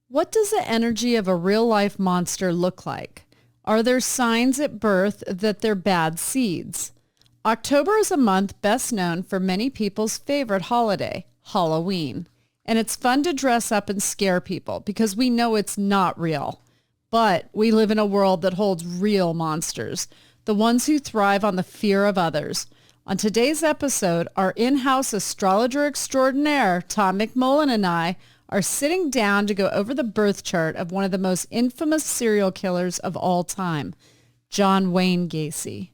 What does the energy of a real-life monster look like? Are there signs at birth that they're bad seeds? October is a month best known for many people's favorite holiday, Halloween. And it's fun to dress up and scare people because we know it's not real. But we live in a world that holds real monsters, the ones who thrive on the fear of others. On today's episode, our in-house astrologer extraordinaire, Tom McMullan and I, are sitting down to go over the birth chart of one of the most infamous serial killers of all time, John Wayne Gacy.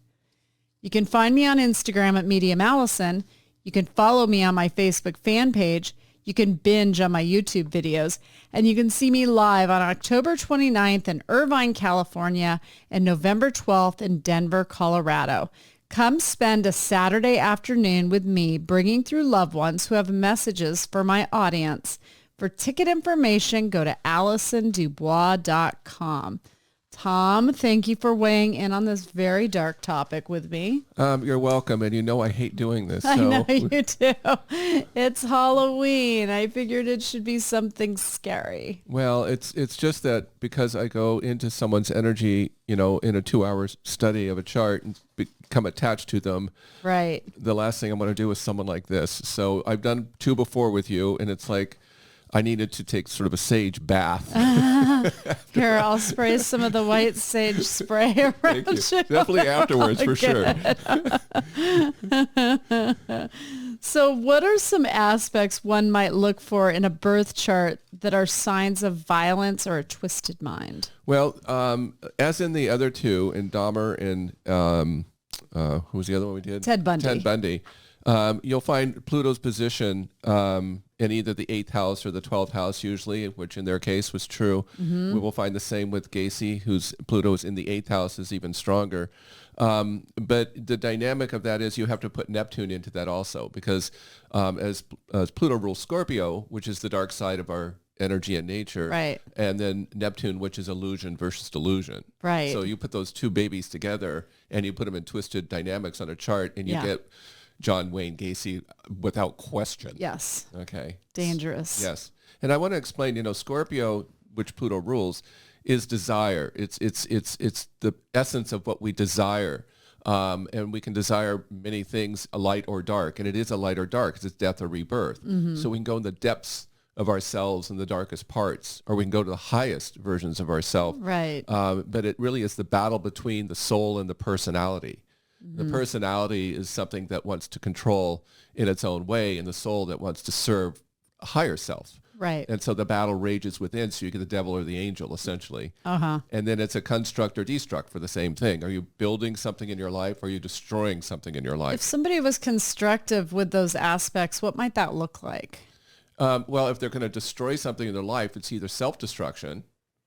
You can find me on Instagram at Medium Allison. You can follow me on my Facebook fan page. You can binge on my YouTube videos. And you can see me live on October 29th in Irvine, California, and November 12th in Denver, Colorado. Come spend a Saturday afternoon with me bringing through loved ones who have messages for my audience. For ticket information, go to AllisonDubois.com. Tom, thank you for weighing in on this very dark topic with me. You're welcome, and you know I hate doing this. I know you do. It's Halloween. I figured it should be something scary. Well, it's just that because I go into someone's energy, in a 2-hour study of a chart and become attached to them. Right. The last thing I'm going to do is someone like this. So I've done 2 before with you, and it's like I needed to take sort of a sage bath. Here, I'll spray some of the white sage spray around Thank you. you. Definitely afterwards, for sure. So what are some aspects one might look for in a birth chart that are signs of violence or a twisted mind? Well, as in the other 2, in Dahmer and who was the other one we did? Ted Bundy. Ted Bundy. You'll find Pluto's position in either the 8th house or the 12th house usually, which in their case was true. Mm-hmm. We will find the same with Gacy, whose Pluto is in the 8th house, is even stronger. But the dynamic of that is you have to put Neptune into that also, because as Pluto rules Scorpio, which is the dark side of our energy and nature, right, and then Neptune, which is illusion versus delusion. Right. So you put those 2 babies together and you put them in twisted dynamics on a chart, and you get John Wayne Gacy without question. Yes. Okay. Dangerous. Yes. And I want to explain, Scorpio, which Pluto rules, is desire. It's the essence of what we desire. And we can desire many things, a light or dark. And it is a light or dark because it's death or rebirth. Mm-hmm. So we can go in the depths of ourselves in the darkest parts, or we can go to the highest versions of ourselves. Right. But it really is the battle between the soul and the personality. The personality is something that wants to control in its own way, and the soul that wants to serve a higher self. Right. And so the battle rages within, so you get the devil or the angel, essentially. Uh-huh. And then it's a construct or destruct for the same thing. Are you building something in your life, or are you destroying something in your life? If somebody was constructive with those aspects, what might that look like? Well, if they're going to destroy something in their life, it's either self-destruction.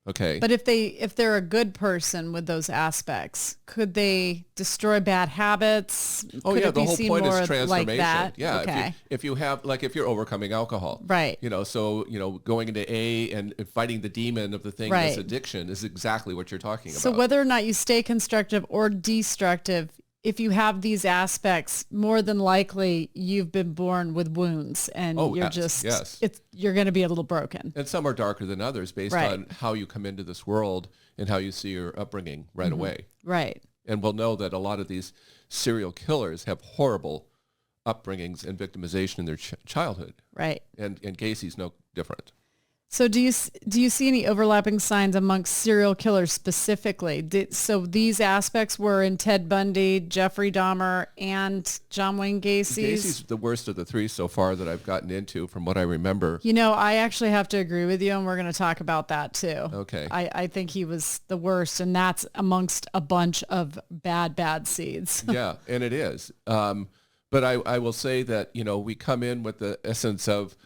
Okay. But if they're a good person with those aspects, could they destroy bad habits? Oh, could yeah. it The be whole seen point more is transformation. like that? Yeah. Okay. If you have, like, if you're overcoming alcohol. Right. So, going into A and fighting the demon of the thing Right. that's addiction is exactly what you're talking about. So whether or not you stay constructive or destructive, if you have these aspects, more than likely you've been born with wounds, and you're you're going to be a little broken. And some are darker than others based on how you come into this world and how you see your upbringing right away. Right. And we'll know that a lot of these serial killers have horrible upbringings and victimization in their childhood. Right. And Gacy's no different. So do you see any overlapping signs amongst serial killers specifically? So these aspects were in Ted Bundy, Jeffrey Dahmer, and John Wayne Gacy's? Gacy's the worst of the 3 so far that I've gotten into from what I remember. I actually have to agree with you, and we're going to talk about that too. Okay. I think he was the worst, and that's amongst a bunch of bad seeds. Yeah, and it is. But I will say that, we come in with the essence of,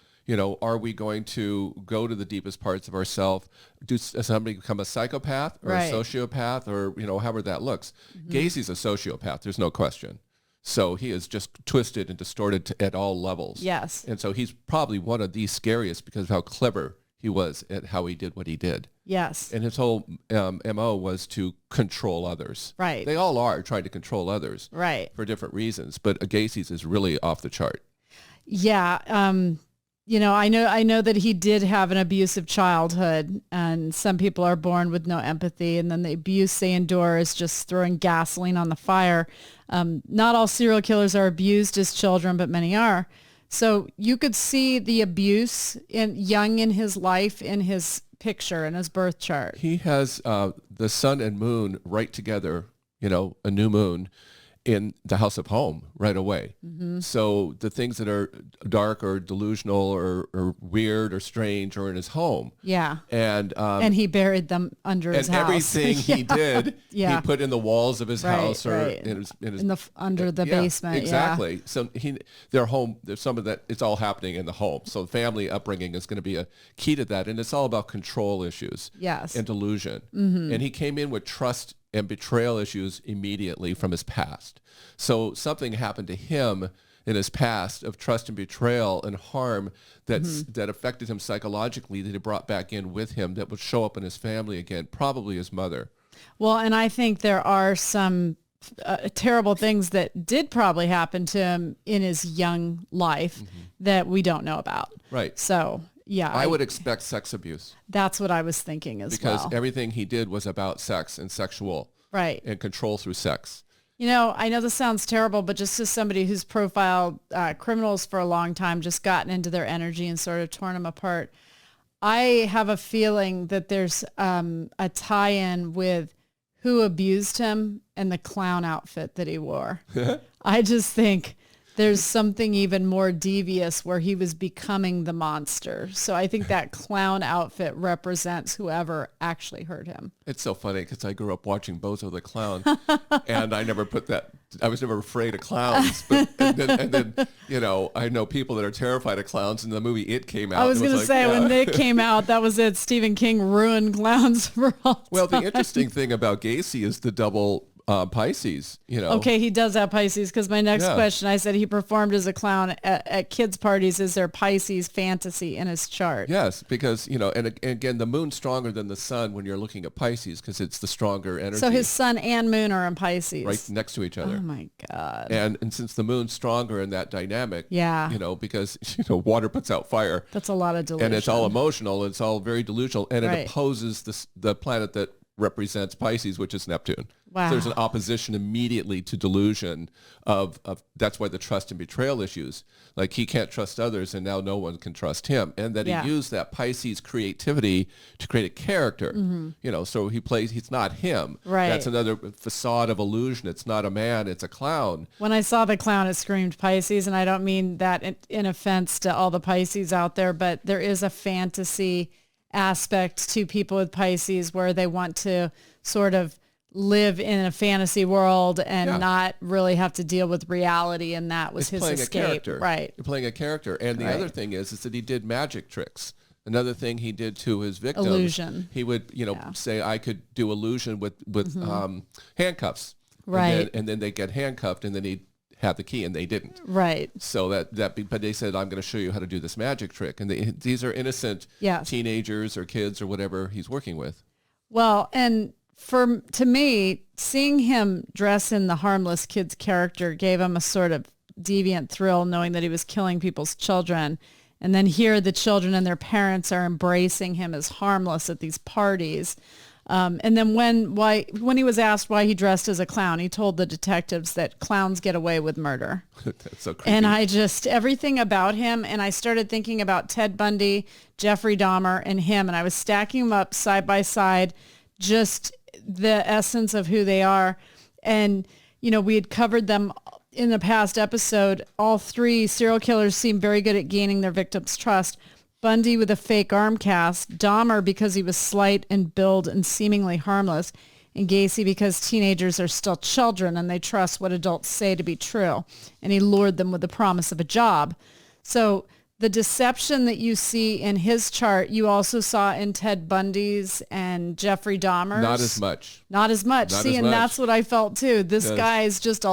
are we going to go to the deepest parts of ourselves? Does somebody become a psychopath or a sociopath, or, however that looks? Mm-hmm. Gacy's a sociopath. There's no question. So he is just twisted and distorted at all levels. Yes. And so he's probably one of the scariest because of how clever he was at how he did what he did. Yes. And his whole MO was to control others. Right. They all are trying to control others. Right. For different reasons. But Gacy's is really off the chart. Yeah. I know that he did have an abusive childhood, and some people are born with no empathy, and then the abuse they endure is just throwing gasoline on the fire. Not all serial killers are abused as children, but many are. So you could see the abuse young in his life in his picture, in his birth chart. He has the sun and moon right together, a new moon, in the house of home right away. Mm-hmm. So the things that are dark or delusional or weird or strange are in his home. Yeah. And he buried them under his house. And everything he did, he put in the walls of his house or in his under the basement. Exactly. Yeah. So their home, there's some of that, it's all happening in the home. So family upbringing is going to be a key to that. And it's all about control issues. Yes. And delusion. Mm-hmm. And he came in with trust and betrayal issues immediately from his past. So something happened to him in his past of trust and betrayal and harm that affected him psychologically, that he brought back in with him, that would show up in his family again, probably his mother. Well, and I think there are some terrible things that did probably happen to him in his young life that we don't know about. Right. So yeah, I would expect sex abuse. That's what I was thinking as well. Because everything he did was about sex and sexual. Right. And control through sex. I know this sounds terrible, but just as somebody who's profiled criminals for a long time, just gotten into their energy and sort of torn them apart, I have a feeling that there's a tie-in with who abused him and the clown outfit that he wore. I just think there's something even more devious where he was becoming the monster. So I think that clown outfit represents whoever actually hurt him. It's so funny because I grew up watching Bozo the Clown, and I never put that. I was never afraid of clowns. But, and then, I know people that are terrified of clowns. And the movie It came out. I was going to say, when it came out, that was it. Stephen King ruined clowns for all time. Well, the interesting thing about Gacy is the double Pisces, Okay, he does have Pisces, because my next question, I said he performed as a clown at kids' parties. Is there Pisces fantasy in his chart? Yes, because, and again, the moon's stronger than the sun when you're looking at Pisces because it's the stronger energy. So his sun and moon are in Pisces. Right next to each other. Oh, my God. And since the moon's stronger in that dynamic, because, water puts out fire. That's a lot of delusion. And it's all emotional. It's all very delusional. And it opposes the planet that represents Pisces, which is Neptune. Wow. So there's an opposition immediately to delusion of that's why the trust and betrayal issues. Like he can't trust others and now no one can trust him. And that he used that Pisces creativity to create a character. Mm-hmm. So he's not him. Right. That's another facade of illusion. It's not a man, it's a clown. When I saw the clown, it screamed Pisces, and I don't mean that in offense to all the Pisces out there, but there is a fantasy aspect to people with Pisces where they want to sort of live in a fantasy world and not really have to deal with reality, and that was his escape. Right. You're playing a character. And the other thing is that he did magic tricks. Another thing he did to his victims, illusion. He would, say, I could do illusion with handcuffs. Right. And then they get handcuffed, and then he'd have the key, and they didn't. Right. So but they said, I'm going to show you how to do this magic trick. And these are innocent teenagers or kids or whatever he's working with. Well, and to me, seeing him dress in the harmless kid's character gave him a sort of deviant thrill, knowing that he was killing people's children. And then here the children and their parents are embracing him as harmless at these parties. And then when he was asked why he dressed as a clown, he told the detectives that clowns get away with murder. That's so creepy. And everything about him, and I started thinking about Ted Bundy, Jeffrey Dahmer, and him, and I was stacking them up side by side, just the essence of who they are. And, we had covered them in the past episode. All three serial killers seem very good at gaining their victims' trust. Bundy with a fake arm cast, Dahmer because he was slight in build and seemingly harmless, and Gacy because teenagers are still children and they trust what adults say to be true. And he lured them with the promise of a job. So the deception that you see in his chart, you also saw in Ted Bundy's and Jeffrey Dahmer's. Not as much. Not as much. That's what I felt too. This guy is just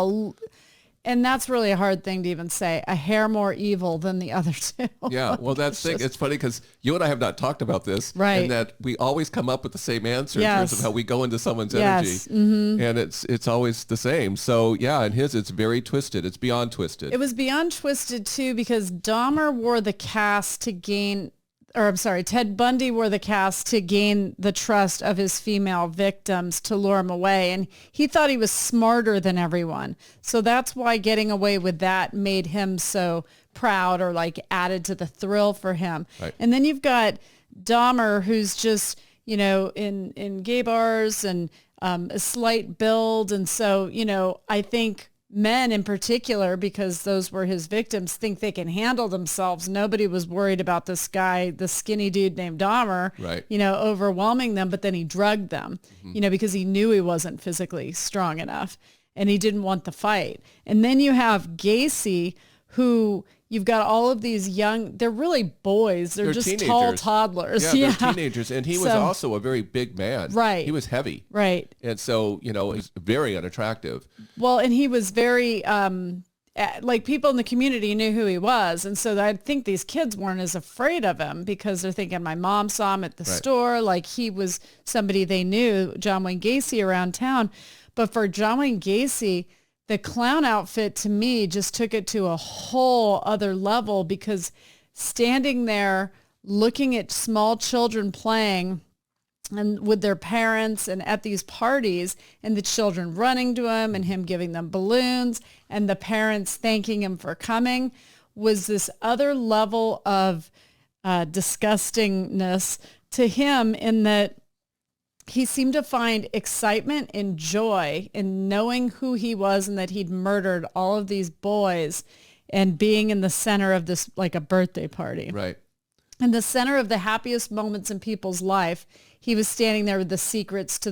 And that's really a hard thing to even say, a hair more evil than the other two. Yeah, well, that's the thing. It's funny because you and I have not talked about this. Right. And that we always come up with the same answer in Yes. terms of how we go into someone's Yes. energy. Mm-hmm. And it's always the same. So, yeah, in his, it's very twisted. It's beyond twisted. It was beyond twisted, too, because Dahmer wore the cast to gain... or I'm sorry, Ted Bundy wore the cast to gain the trust of his female victims to lure him away. And he thought he was smarter than everyone. So that's why getting away with that made him so proud, or like added to the thrill for him. Right. And then you've got Dahmer, who's just, in gay bars and a slight build. And so, I think men in particular, because those were his victims, think they can handle themselves. Nobody was worried about this guy, the skinny dude named Dahmer, Right. Overwhelming them, but then he drugged them, because he knew he wasn't physically strong enough and he didn't want the fight. And then you have Gacy, who you've got all of these young, they're really boys. They're just teenagers. Tall toddlers. Yeah, they're teenagers. And he was also a very big man. Right. He was heavy. Right. And so, he's very unattractive. Well, and he was very, like people in the community knew who he was. And so I think these kids weren't as afraid of him because they're thinking, my mom saw him at the store. Like he was somebody they knew, John Wayne Gacy, around town. But for John Wayne Gacy, the clown outfit to me just took it to a whole other level, because standing there looking at small children playing and with their parents and at these parties, and the children running to him and him giving them balloons and the parents thanking him for coming, was this other level of disgustingness to him, in that he seemed to find excitement and joy in knowing who he was and that he'd murdered all of these boys, and being in the center of this, like a birthday party. Right. In the center of the happiest moments in people's life, he was standing there with the secrets to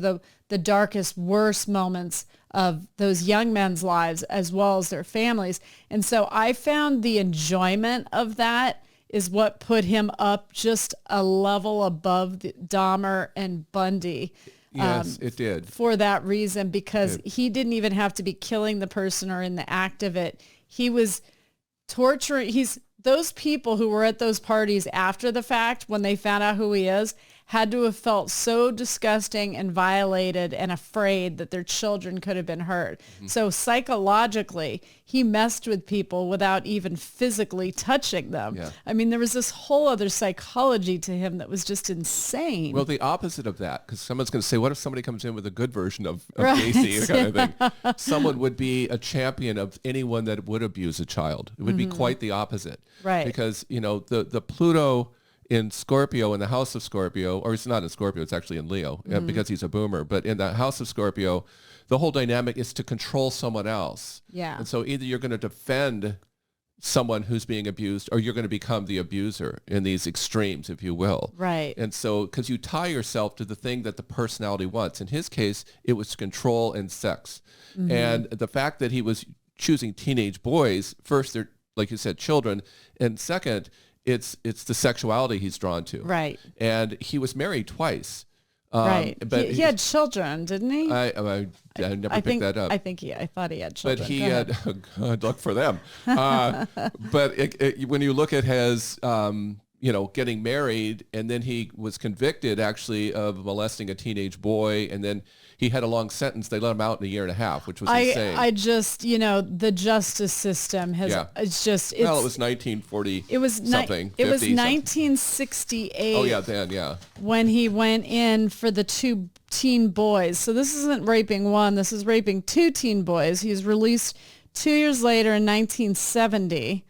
the darkest, worst moments of those young men's lives, as well as their families. And so I found the enjoyment of that is what put him up just a level above Dahmer and Bundy. Yes, it did. For that reason, because he didn't even have to be killing the person or in the act of it. He was torturing. Those people who were at those parties after the fact, when they found out who he is, had to have felt so disgusting and violated and afraid that their children could have been hurt. Mm-hmm. So psychologically, he messed with people without even physically touching them. Yeah. I mean, there was this whole other psychology to him that was just insane. Well, the opposite of that, because someone's going to say, what if somebody comes in with a good version of Right. Gacy kind of thing? Someone would be a champion of anyone that would abuse a child. It would be quite the opposite. Right. Because, the Pluto in Scorpio, in the house of Scorpio, or it's not in Scorpio, it's actually in Leo, because he's a boomer. But in the house of Scorpio, the whole dynamic is to control someone else. Yeah. And so either you're going to defend someone who's being abused, or you're going to become the abuser in these extremes, if you will. Right. And so, because you tie yourself to the thing that the personality wants. In his case, it was control and sex. Mm-hmm. And the fact that he was choosing teenage boys, first, they're, like you said, children, and second, it's the sexuality he's drawn to. Right. And he was married twice. Right. But he had children, didn't he? I never picked that up. I thought he had children. But he had, good luck for them. But when you look at his, getting married, and then he was convicted actually of molesting a teenage boy, and then he had a long sentence. They let him out in a year and a half, which was insane. I just, the justice system has, well, it was 1940 it was something. It was 1968. Oh, yeah, then, yeah. When he went in for the two teen boys. So this isn't raping one, this is raping two teen boys. He was released 2 years later in 1970.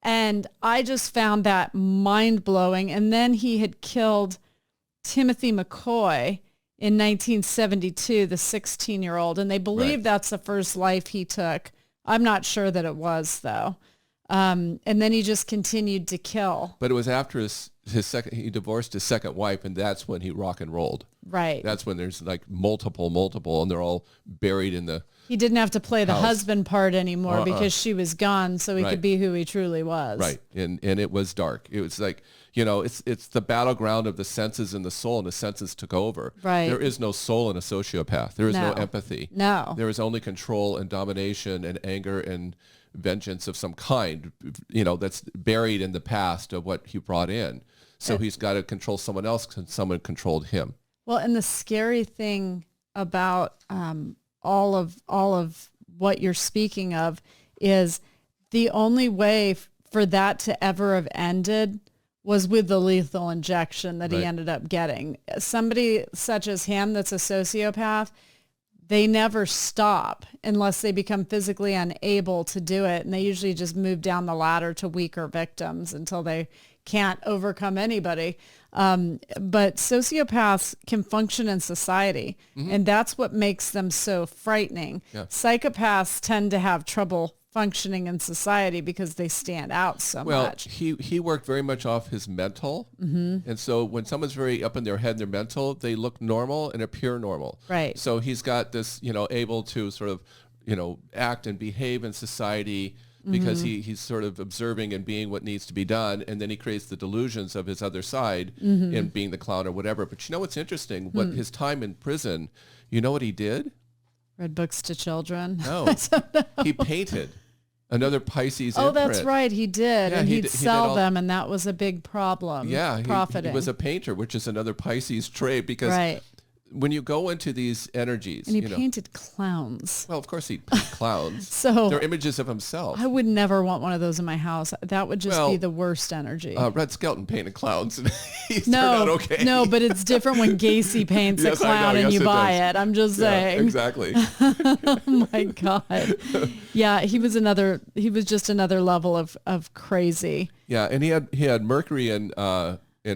And I just found that mind-blowing. And then he had killed Timothy McCoy in 1972, the 16-year-old. And they believe that's the first life he took. I'm not sure that it was, though. And then he just continued to kill. But it was after his second, he divorced his second wife, and that's when he rock and rolled. Right. That's when there's like multiple, and they're all buried in the He didn't have to play the husband part anymore because she was gone, so he could be who he truly was. Right. And it was dark. It was like, it's the battleground of the senses and the soul, and the senses took over. Right. There is no soul in a sociopath. There is no empathy. No. There is only control and domination and anger and vengeance of some kind, that's buried in the past of what he brought in. So he's got to control someone else because someone controlled him. Well, and the scary thing about all of what you're speaking of is the only way for that to ever have ended was with the lethal injection that he ended up getting. Somebody such as him that's a sociopath, they never stop unless they become physically unable to do it. And they usually just move down the ladder to weaker victims until they can't overcome anybody. But sociopaths can function in society, and that's what makes them so frightening. Yeah. Psychopaths tend to have trouble functioning in society because they stand out so much. Well, he worked very much off his mental. And so when someone's very up in their head and their mental, they look normal and appear normal. Right. So he's got this, able to sort of, act and behave in society because he's sort of observing and being what needs to be done. And then he creates the delusions of his other side in being the clown or whatever. But what's interesting? What his time in prison, you know what he did? Read books to children. No. He painted another Pisces Oh, imprint. that's right. He did. Yeah, and he'd sell them, and that was a big problem. Yeah. Profiting. He was a painter, which is another Pisces trait because when you go into these energies. And he painted clowns. Well, of course he'd paint clowns. So they're images of himself. I would never want one of those in my house. That would just be the worst energy. Red Skelton painted clowns and he's turned out okay. No, but it's different when Gacy paints a clown and you buy it. I'm just saying. Exactly. Oh my God. Yeah, he was just another level of crazy. Yeah, and he had Mercury in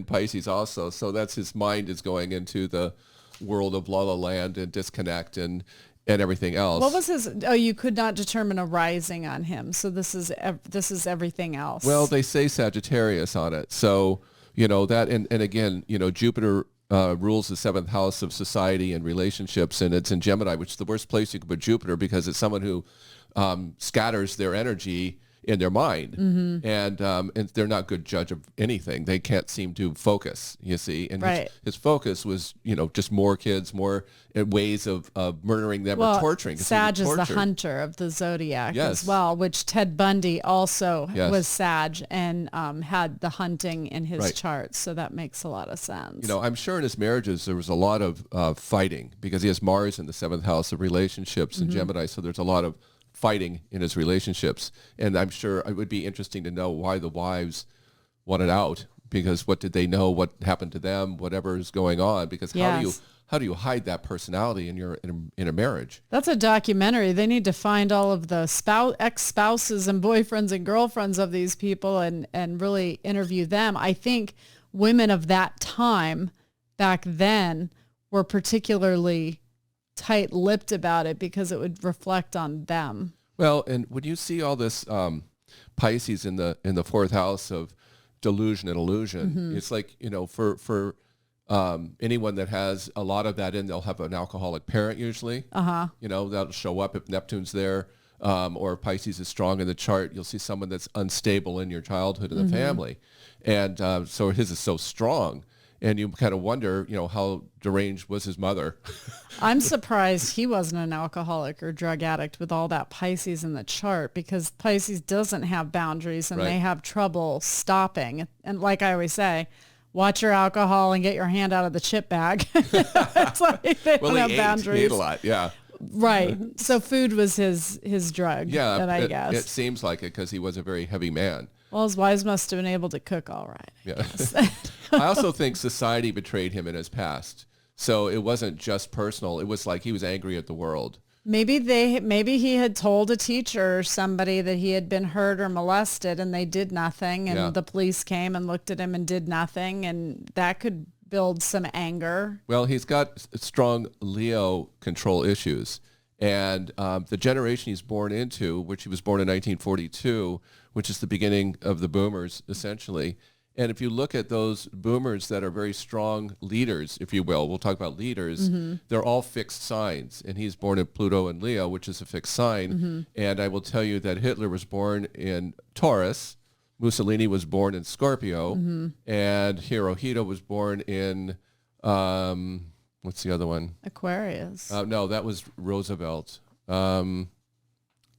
Pisces also. So that's his mind is going into the world of La La Land and disconnect and everything else. What was his? Oh, you could not determine a rising on him. So this is everything else. Well, they say Sagittarius on it. So, that, and again, Jupiter rules the seventh house of society and relationships, and it's in Gemini, which is the worst place you could put Jupiter because it's someone who scatters their energy in their mind, and they're not good judge of anything. They can't seem to focus, you see. And his focus was, just more kids, more ways of murdering them or torturing. Sag is the hunter of the zodiac as well, which Ted Bundy also was Sag and had the hunting in his charts. So that makes a lot of sense. I'm sure in his marriages there was a lot of fighting because he has Mars in the seventh house of relationships in Gemini. So there's a lot of fighting in his relationships, and I'm sure it would be interesting to know why the wives wanted out, because what did they know, what happened to them, whatever is going on, because how do you hide that personality in a marriage? That's a documentary. They need to find all of the ex-spouses and boyfriends and girlfriends of these people and really interview them. I think women of that time back then were particularly tight-lipped about it because it would reflect on them. Well, and when you see all this Pisces in the fourth house of delusion and illusion, it's like, for anyone that has a lot of that in, they'll have an alcoholic parent usually. That'll show up if Neptune's there, or if Pisces is strong in the chart. You'll see someone that's unstable in your childhood in the family, and so his is so strong. And you kind of wonder, how deranged was his mother? I'm surprised he wasn't an alcoholic or drug addict with all that Pisces in the chart, because Pisces doesn't have boundaries and they have trouble stopping. And like I always say, watch your alcohol and get your hand out of the chip bag. It's like they don't have boundaries. He ate a lot, yeah. Right. So food was his drug, I guess. It seems like it because he was a very heavy man. Well, his wives must have been able to cook all right. Yeah. I also think society betrayed him in his past. So it wasn't just personal. It was like he was angry at the world. Maybe he had told a teacher or somebody that he had been hurt or molested, and they did nothing, and the police came and looked at him and did nothing, and that could build some anger. Well, he's got strong Leo control issues. And the generation he's born into, which he was born in 1942, which is the beginning of the boomers, essentially. And if you look at those boomers that are very strong leaders, if you will, we'll talk about leaders, they're all fixed signs. And he's born in Pluto and Leo, which is a fixed sign. And I will tell you that Hitler was born in Taurus, Mussolini was born in Scorpio, and Hirohito was born in, what's the other one? Aquarius. No, that was Roosevelt.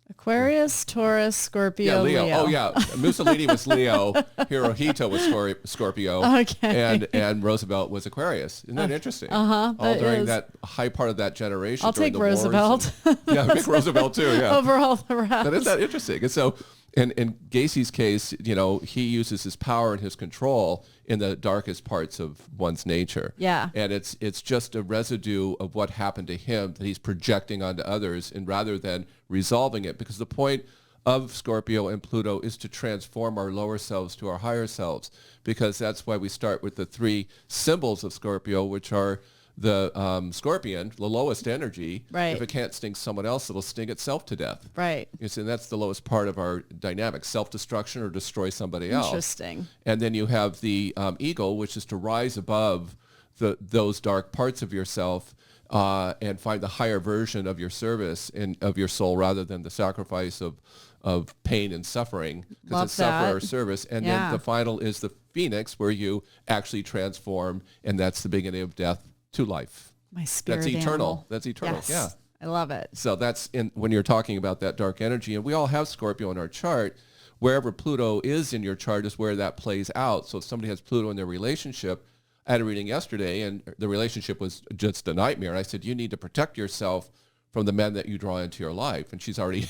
Aquarius, Taurus, Scorpio, Leo. Oh, yeah. Mussolini was Leo. Hirohito was Scorpio. Okay. And Roosevelt was Aquarius. Isn't that interesting? Uh-huh. All during that high part of that generation. I'll during take the wars Roosevelt. yeah, pick Roosevelt too, yeah. Over all the rest. But isn't that interesting? And so in Gacy's case, he uses his power and his control in the darkest parts of one's nature. Yeah. And it's just a residue of what happened to him that he's projecting onto others, and rather than resolving it, because the point of Scorpio and Pluto is to transform our lower selves to our higher selves, because that's why we start with the 3 symbols of Scorpio, which are the scorpion, the lowest energy. Right. If it can't sting someone else, it'll sting itself to death. Right. You see, and that's the lowest part of our dynamic, self-destruction or destroy somebody else. Interesting. And then you have the eagle, which is to rise above those dark parts of yourself and find the higher version of your service and of your soul, rather than the sacrifice of pain and suffering, because it's suffer or service. And then the final is the phoenix, where you actually transform, and that's the beginning of death to life. My spirit That's eternal. animal. That's eternal. Yes. Yeah. I love it. So that's when you're talking about that dark energy, and we all have Scorpio in our chart. Wherever Pluto is in your chart is where that plays out. So if somebody has Pluto in their relationship, I had a reading yesterday, and the relationship was just a nightmare. And I said, you need to protect yourself from the men that you draw into your life. And she's already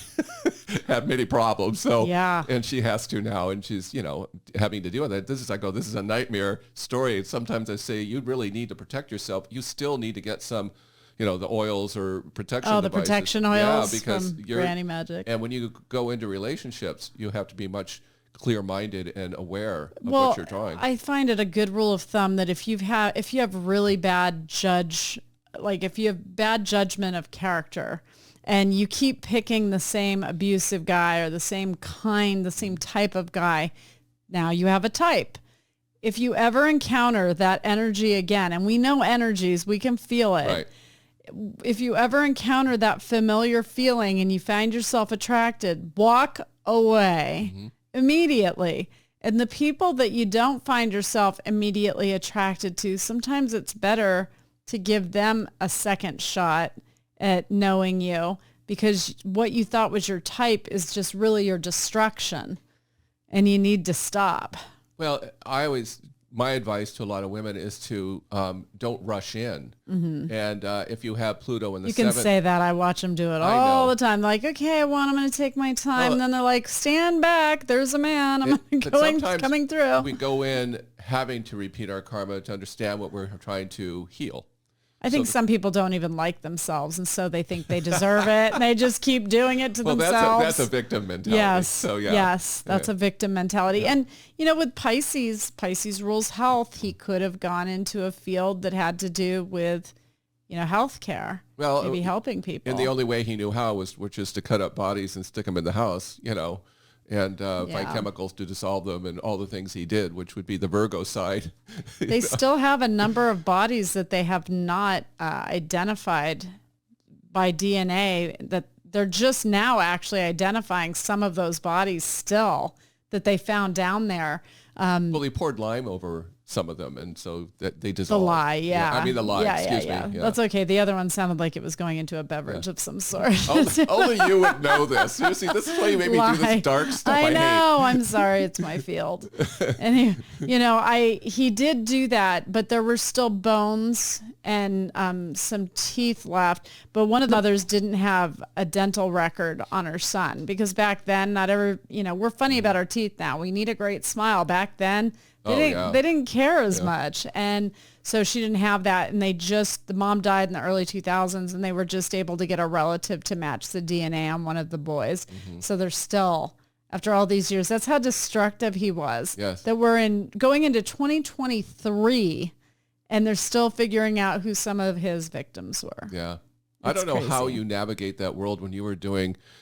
had many problems. So, and she has to now, and she's, having to deal with it. This is a nightmare story. And sometimes I say, you really need to protect yourself. You still need to get some, the oils or protection devices. The protection oils because from Granny Magic. And when you go into relationships, you have to be much clear-minded and aware of what you're drawing. I find it a good rule of thumb that if you have really bad if you have bad judgment of character, and you keep picking the same abusive guy or the same type of guy, now you have a type. If you ever encounter that energy again, and we know energies, we can feel it. Right. If you ever encounter that familiar feeling and you find yourself attracted, walk away immediately. And the people that you don't find yourself immediately attracted to, sometimes it's better to give them a second shot at knowing you, because what you thought was your type is just really your destruction, and you need to stop. Well, my advice to a lot of women is to don't rush in. And if you have Pluto in the 7th... You can say that. I watch them do it all the time. Like, okay, I'm going to take my time. And then they're like, stand back. There's a man. I'm coming through. We go in having to repeat our karma to understand what we're trying to heal. I think some people don't even like themselves, and so they think they deserve it, and they just keep doing it to themselves. That's a victim mentality. Yes, so, that's a victim mentality. Yeah. And, with Pisces rules health. He could have gone into a field that had to do with, healthcare, maybe helping people. And the only way he knew how which is to cut up bodies and stick them in the house, and find chemicals to dissolve them, and all the things he did, which would be the Virgo side. They still have a number of bodies that they have not identified by DNA, that they're just now actually identifying some of those bodies still that they found down there. Well, he poured lime over some of them, and so that they dissolved. The lye, I mean the lye, excuse me. Yeah. That's okay. The other one sounded like it was going into a beverage of some sort. Only you would know this. You see, this is why you made me do this dark stuff I know. hate. I'm sorry. It's my field. And he did do that, but there were still bones and some teeth left. But one of the mothers didn't have a dental record on her son, because back then, we're funny about our teeth now. We need a great smile. Back then, they didn't care as much. And so she didn't have that. And the mom died in the early 2000s, and they were just able to get a relative to match the DNA on one of the boys. So they're still, after all these years, that's how destructive he was. Yes. That we're going into 2023, and they're still figuring out who some of his victims were. Yeah. I don't know how you navigate that world when you were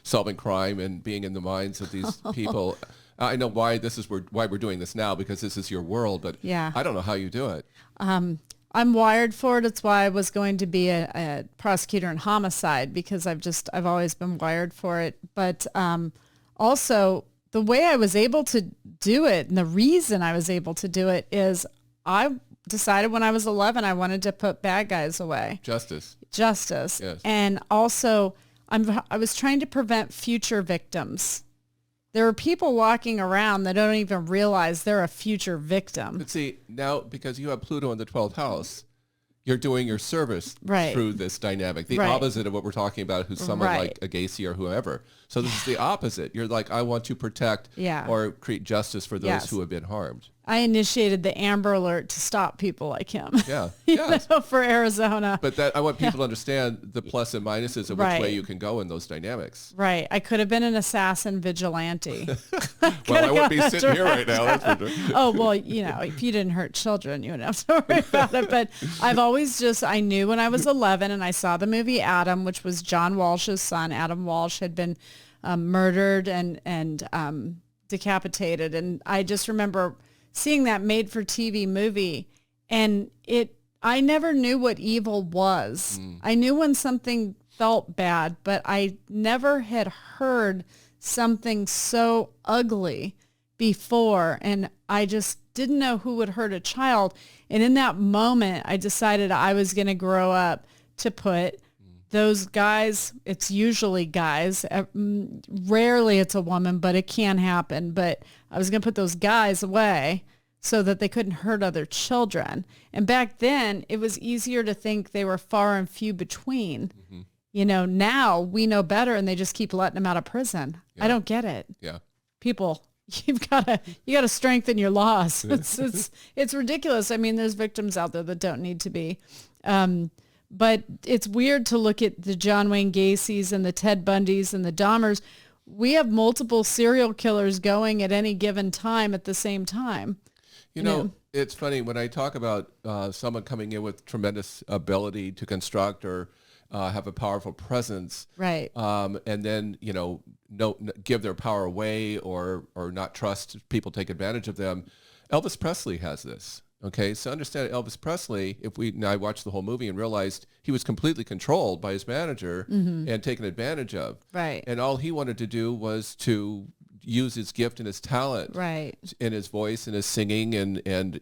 solving crime and being in the minds of these people. I know why we're doing this now, because this is your world, but I don't know how you do it. I'm wired for it. It's why I was going to be a prosecutor in homicide, because I've always been wired for it. But also the way I was able to do it, and the reason I was able to do it, is I decided when I was 11 I wanted to put bad guys away. Justice. Justice. Yes. And also I was trying to prevent future victims. There are people walking around that don't even realize they're a future victim. But see, now because you have Pluto in the 12th house, you're doing your service through this dynamic. The opposite of what we're talking about, who's someone like a Gacy or whoever. So this is the opposite. You're like, I want to protect or create justice for those who have been harmed. I initiated the Amber Alert to stop people like him. Yeah. For Arizona. But I want people to understand the plus and minuses of which way you can go in those dynamics. Right. I could have been an assassin vigilante. Well, I wouldn't be sitting here right now. That's for sure. Oh, well, if you didn't hurt children, you wouldn't have to worry about it. But I've always I knew when I was 11 and I saw the movie Adam, which was John Walsh's son. Adam Walsh had been murdered and decapitated. And I just remember seeing that made-for-TV movie, and I never knew what evil was. I knew when something felt bad, but I never had heard something so ugly before, and I just didn't know who would hurt a child. And in that moment, I decided I was going to grow up to put those guys, it's usually guys, rarely it's a woman, but it can happen. But I was going to put those guys away so that they couldn't hurt other children. And back then, it was easier to think they were far and few between. Now we know better, and they just keep letting them out of prison. I don't get it. Yeah. People, you got to strengthen your laws. It's ridiculous. I mean, there's victims out there that don't need to be. But it's weird to look at the John Wayne Gacy's and the Ted Bundys and the Dahmers. We have multiple serial killers going at any given time at the same time. It's funny when I talk about someone coming in with tremendous ability to construct or have a powerful presence, right? And then give their power away or not trust people take advantage of them. Elvis Presley has this. Okay, so understand Elvis Presley, I watched the whole movie and realized he was completely controlled by his manager and taken advantage of. Right. And all he wanted to do was to use his gift and his talent in his voice and his singing and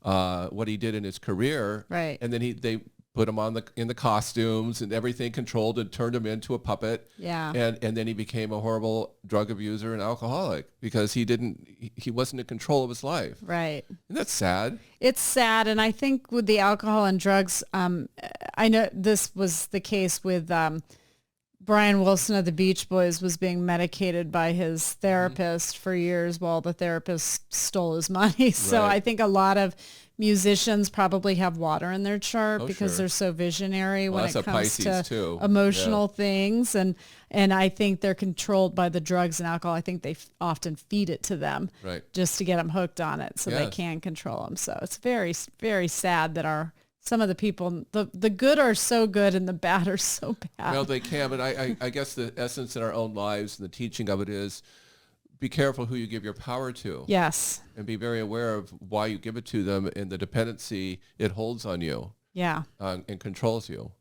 what he did in his career. Right. And then they put him in the costumes and everything, controlled and turned him into a puppet. Yeah. And then he became a horrible drug abuser and alcoholic because he wasn't in control of his life. Right. And that's sad. It's sad. And I think with the alcohol and drugs, I know this was the case with Brian Wilson of the Beach Boys was being medicated by his therapist for years while the therapist stole his money. So I think a lot of musicians probably have water in their chart because they're so visionary when it comes to emotional things. And I think they're controlled by the drugs and alcohol. I think they often feed it to them just to get them hooked on it so they can control them. So it's very, very sad that some of the people, the good are so good and the bad are so bad. Well, they can, but I guess the essence in our own lives and the teaching of it is be careful who you give your power to. Yes. And be very aware of why you give it to them and the dependency it holds on you. Yeah. And controls you.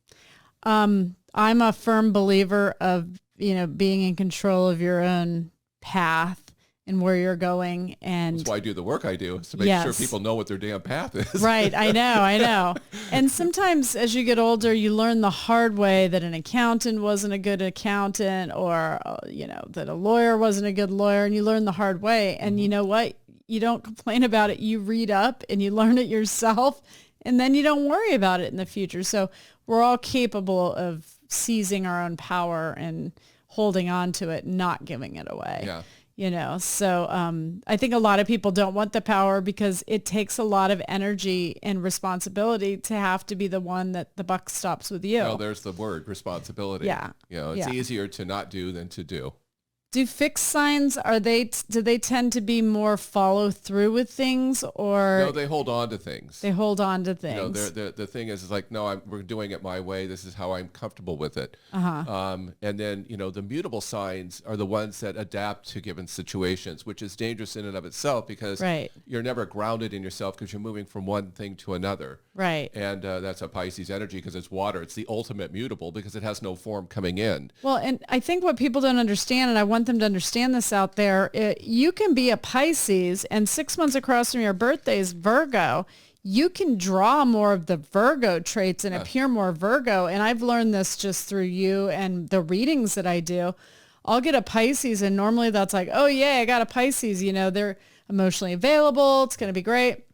I'm a firm believer of, being in control of your own path and where you're going. And that's why I do the work I do, is to make sure people know what their damn path is. Right. I know. And sometimes as you get older, you learn the hard way that an accountant wasn't a good accountant or, that a lawyer wasn't a good lawyer. And you learn the hard way. And you know what? You don't complain about it. You read up and you learn it yourself. And then you don't worry about it in the future. So we're all capable of seizing our own power and holding on to it, not giving it away. Yeah. So I think a lot of people don't want the power because it takes a lot of energy and responsibility to have to be the one that the buck stops with you. Well, there's the word, responsibility. Yeah. It's easier to not do than to do. Do fixed signs, do they tend to be more follow through with things or? No, they hold on to things. They hold on to things. The thing is like, no, we're doing it my way. This is how I'm comfortable with it. And then, the mutable signs are the ones that adapt to given situations, which is dangerous in and of itself because you're never grounded in yourself because you're moving from one thing to another. Right. And that's a Pisces energy because it's water. It's the ultimate mutable because it has no form coming in. Well, and I think what people don't understand, and I want want them to understand this out there. You can be a Pisces and 6 months across from your birthday is Virgo. You can draw more of the Virgo traits and appear more Virgo. And I've learned this just through you and the readings that I do. I'll get a Pisces and normally that's like, oh yeah, I got a Pisces. You know, they're emotionally available. It's going to be great.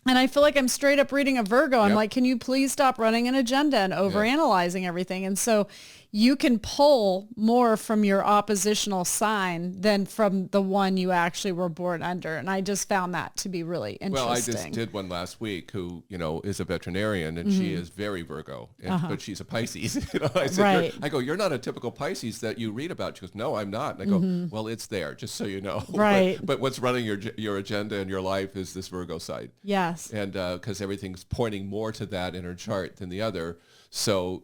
And I feel like I'm straight up reading a Virgo. I'm like, can you please stop running an agenda and overanalyzing everything? And so you can pull more from your oppositional sign than from the one you actually were born under. And I just found that to be really interesting. Well, I just did one last week who, is a veterinarian and she is very Virgo, but she's a Pisces. I said, I go, you're not a typical Pisces that you read about. She goes, no, I'm not. And I go, well, it's there, just so you know. Right. But what's running your agenda in your life is this Virgo side. Yes. And because everything's pointing more to that in her chart than the other. So,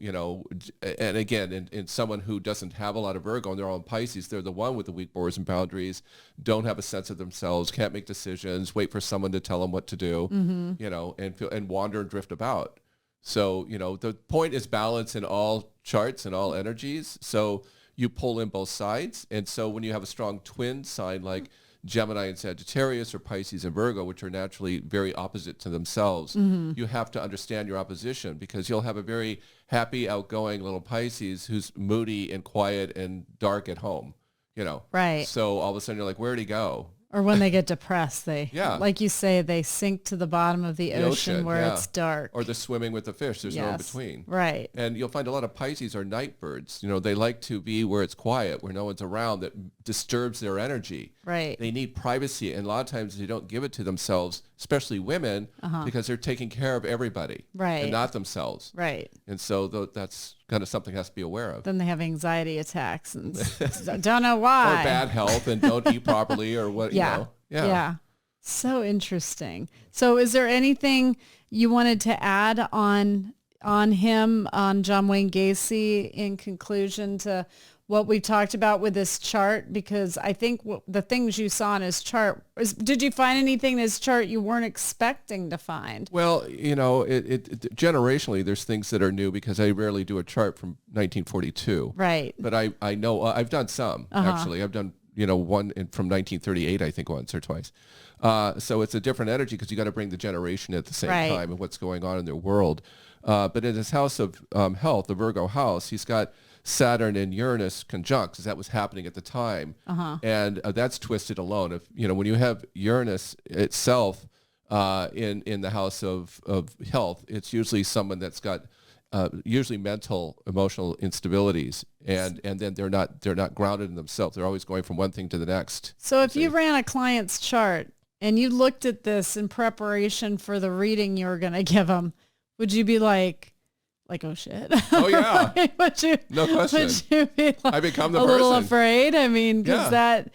and again, in someone who doesn't have a lot of Virgo and they're all in Pisces, they're the one with the weak borders and boundaries, don't have a sense of themselves, can't make decisions, wait for someone to tell them what to do, and wander and drift about. So, the point is balance in all charts and all energies. So you pull in both sides. And so when you have a strong twin sign like Gemini and Sagittarius or Pisces and Virgo, which are naturally very opposite to themselves, you have to understand your opposition because you'll have a very happy, outgoing little Pisces who's moody and quiet and dark at home, Right. So all of a sudden you're like, where'd he go? Or when they get depressed, like you say, they sink to the bottom of the ocean where it's dark. Or they're swimming with the fish. There's no in between. Right. And you'll find a lot of Pisces are night birds. They like to be where it's quiet, where no one's around that disturbs their energy. Right. They need privacy. And a lot of times they don't give it to themselves, especially women, because they're taking care of everybody. Right. And not themselves. Right. And so that's kind of something has to be aware of. Then they have anxiety attacks and don't know why. Or bad health and don't eat properly or what, Yeah. So interesting. So is there anything you wanted to add on him, on John Wayne Gacy, in conclusion to what we talked about with this chart? Because I think the things you saw in his chart, did you find anything in his chart you weren't expecting to find? Well, it generationally, there's things that are new because I rarely do a chart from 1942. Right. But I know I've done some, actually. I've done one from 1938, I think once or twice. So it's a different energy because you got to bring the generation at the same time and what's going on in their world. But in his house of health, the Virgo house, he's got Saturn and Uranus conjunct because that was happening at the time. And that's twisted alone. If when you have Uranus itself in the house of health, it's usually someone that's got usually mental, emotional instabilities, and then they're not grounded in themselves. They're always going from one thing to the next. So if you ran a client's chart and you looked at this in preparation for the reading you were going to give them, would you be like, oh shit? Oh yeah. No question. Would you be I become the a person. Little afraid? I mean, because a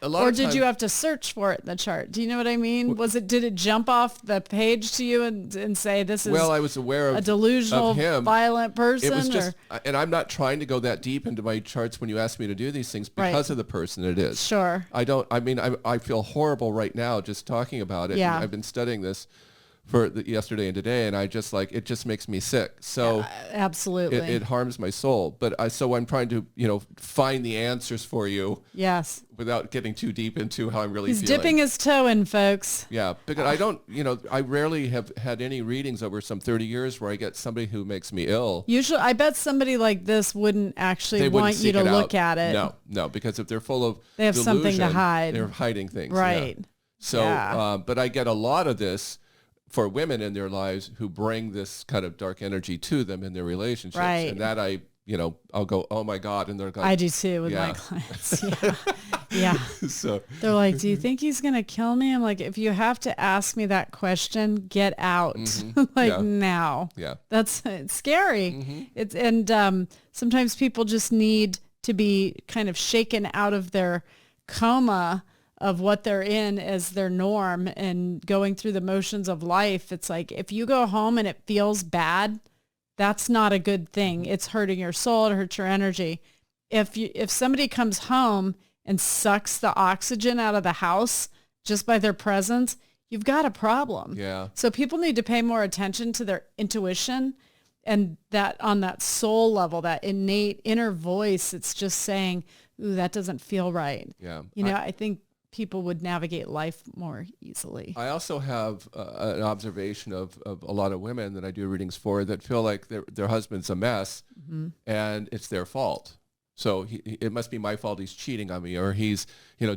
lot or of did times, you have to search for it in the chart? Do you know what I mean? Did it jump off the page to you and say this is? Well, I was aware of a delusional, of him. violent person. It was just, and I'm not trying to go that deep into my charts when you ask me to do these things because of the person it is. Sure. I feel horrible right now just talking about it. Yeah. I've been studying this for yesterday and today, and I just it just makes me sick. So absolutely, it harms my soul. But so I'm trying to find the answers for you. Yes. Without getting too deep into how I'm really feeling. He's dipping his toe in, folks. Yeah, because I don't, I rarely have had any readings over some 30 years where I get somebody who makes me ill. Usually, I bet somebody like this wouldn't actually want you to look at it. No, because if they're full of they have delusion, something to hide. They're hiding things. Right. Yeah. So, but I get a lot of this for women in their lives who bring this kind of dark energy to them in their relationships. Right. And that I'll go, oh my God. And they're like, I do too with my clients. Yeah. So they're like, do you think he's going to kill me? I'm like, if you have to ask me that question, get out now. Yeah. It's scary. And sometimes people just need to be kind of shaken out of their coma of what they're in as their norm and going through the motions of life. It's like, if you go home and it feels bad, that's not a good thing. It's hurting your soul. It hurts your energy. If somebody comes home and sucks the oxygen out of the house just by their presence, you've got a problem. Yeah. So people need to pay more attention to their intuition and that on that soul level, that innate inner voice. It's just saying, ooh, that doesn't feel right. Yeah. I think people would navigate life more easily. I also have an observation of a lot of women that I do readings for that feel like their husband's a mess and it's their fault. So it must be my fault he's cheating on me, or he's,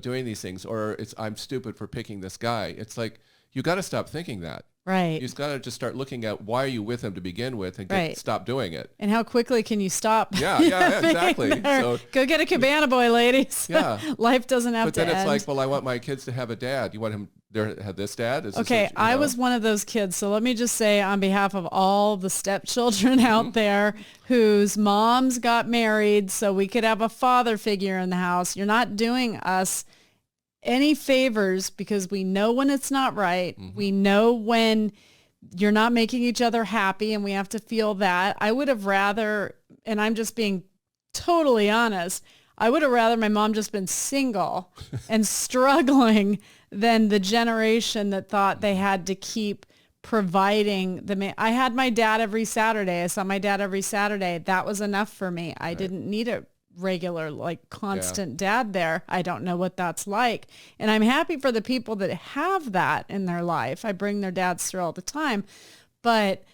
doing these things, or I'm stupid for picking this guy. It's like, you got to stop thinking that. Right. You've got to just start looking at why are you with him to begin with and stop doing it. And how quickly can you stop? Yeah, exactly. So, go get a cabana boy, ladies. Yeah. Life doesn't have to end. But then it's like, well, I want my kids to have a dad. You want him to have this dad? I was one of those kids. So let me just say on behalf of all the stepchildren out there whose moms got married so we could have a father figure in the house, you're not doing us any favors, because we know when it's not right. We know when you're not making each other happy, and we have to feel that. I would have rather, and I'm just being totally honest, I would have rather my mom just been single and struggling than the generation that thought they had to keep providing the man. I had my dad every Saturday. I saw my dad every Saturday. That was enough for me. I didn't need a regular, constant dad there. I don't know what that's like. And I'm happy for the people that have that in their life. I bring their dads through all the time, but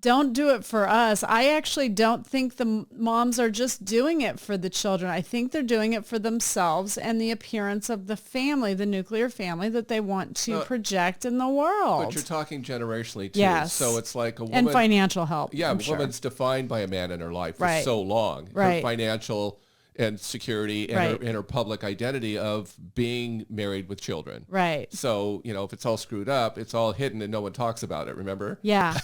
don't do it for us. I actually don't think the moms are just doing it for the children. I think they're doing it for themselves and the appearance of the family, the nuclear family that they want to project in the world. But you're talking generationally too. Yes. So it's like a woman. And financial help. Yeah, a woman's defined by a man in her life for Right. so long. Right. Her financial and security and, her public identity of being married with children. Right. So, if it's all screwed up, it's all hidden and no one talks about it, remember? Yeah.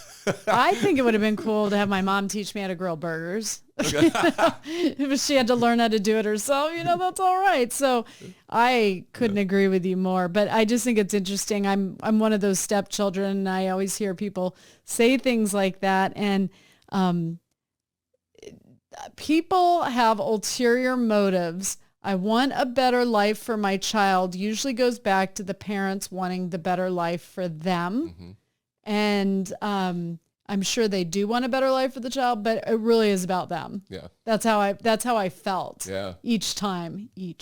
I think it would have been cool to have my mom teach me how to grill burgers. If she had to learn how to do it herself, that's all right. So I couldn't agree with you more, but I just think it's interesting. I'm one of those stepchildren, and I always hear people say things like that. And, people have ulterior motives. I want a better life for my child usually goes back to the parents wanting the better life for them. And I'm sure they do want a better life for the child, but it really is about them. Yeah. That's how I felt. Yeah. Each time. Too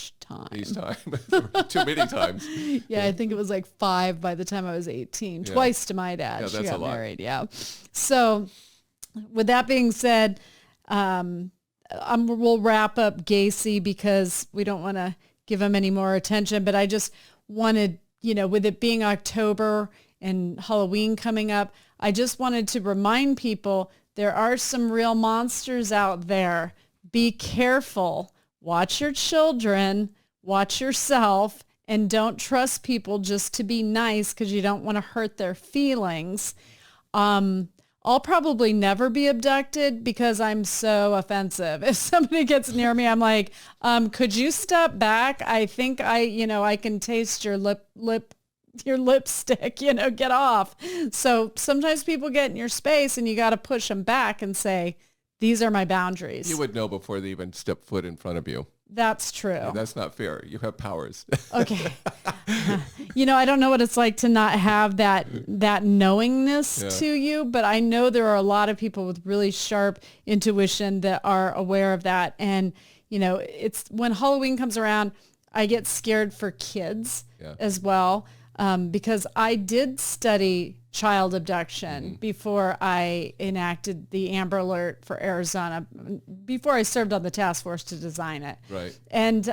many times. Yeah, I think it was like 5 by the time I was 18. Yeah. Twice to my dad. She got married. Yeah. So with that being said, we'll wrap up Gacy because we don't want to give him any more attention, but I just wanted, with it being October and Halloween coming up, I just wanted to remind people there are some real monsters out there. Be careful. Watch your children, watch yourself, and don't trust people just to be nice because you don't want to hurt their feelings. I'll probably never be abducted because I'm so offensive. If somebody gets near me, I'm like, could you step back? I think I can taste your your lipstick, get off. So sometimes people get in your space and you got to push them back and say, these are my boundaries. You would know before they even step foot in front of you. That's true. And that's not fair. You have powers. Okay. I don't know what it's like to not have that knowingness to you, but I know there are a lot of people with really sharp intuition that are aware of that. And, it's when Halloween comes around, I get scared for kids as well, because I did study child abduction before I enacted the Amber Alert for Arizona, before I served on the task force to design it. Right. And,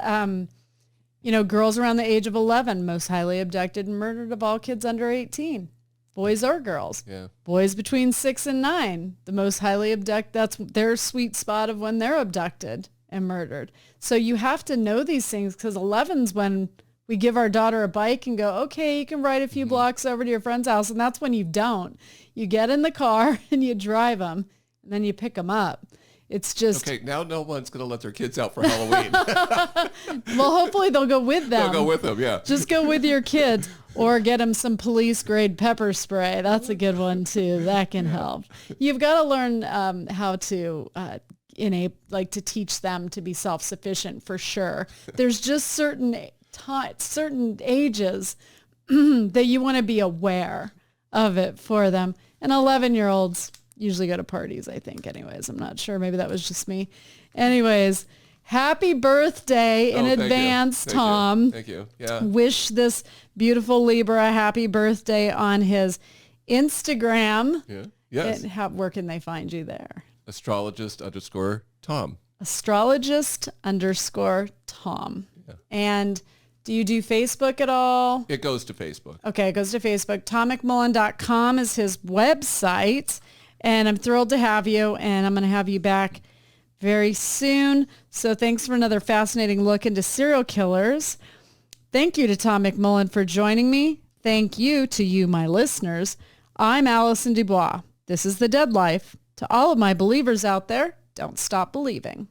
girls around the age of 11, most highly abducted and murdered of all kids under 18, boys or girls. Yeah. Boys between 6 and 9, the most highly abducted, that's their sweet spot of when they're abducted and murdered. So you have to know these things because 11's when we give our daughter a bike and go, okay, you can ride a few blocks over to your friend's house. And that's when you don't. You get in the car and you drive them and then you pick them up. It's just... Okay, now no one's going to let their kids out for Halloween. Well, hopefully they'll go with them. They'll go with them, yeah. Just go with your kids or get them some police-grade pepper spray. That's a good one, too. That can help. You've got to learn how to... to teach them to be self-sufficient for sure. There's just certain ages that you want to be aware of it for them. And 11-year-olds usually go to parties, I think, anyways. I'm not sure. Maybe that was just me. Anyways, Happy birthday in advance, Tom. Thank you. Yeah. Wish this beautiful Libra a happy birthday on his Instagram. Yeah. Yes. Where can they find you there? Astrologist_Tom. Astrologist_Tom. Yeah. And do you do Facebook at all? It goes to Facebook. Okay, it goes to Facebook. TomMcMullan.com is his website. And I'm thrilled to have you. And I'm going to have you back very soon. So thanks for another fascinating look into serial killers. Thank you to Tom McMullan for joining me. Thank you to you, my listeners. I'm Allison Dubois. This is The Dead Life. To all of my believers out there, don't stop believing.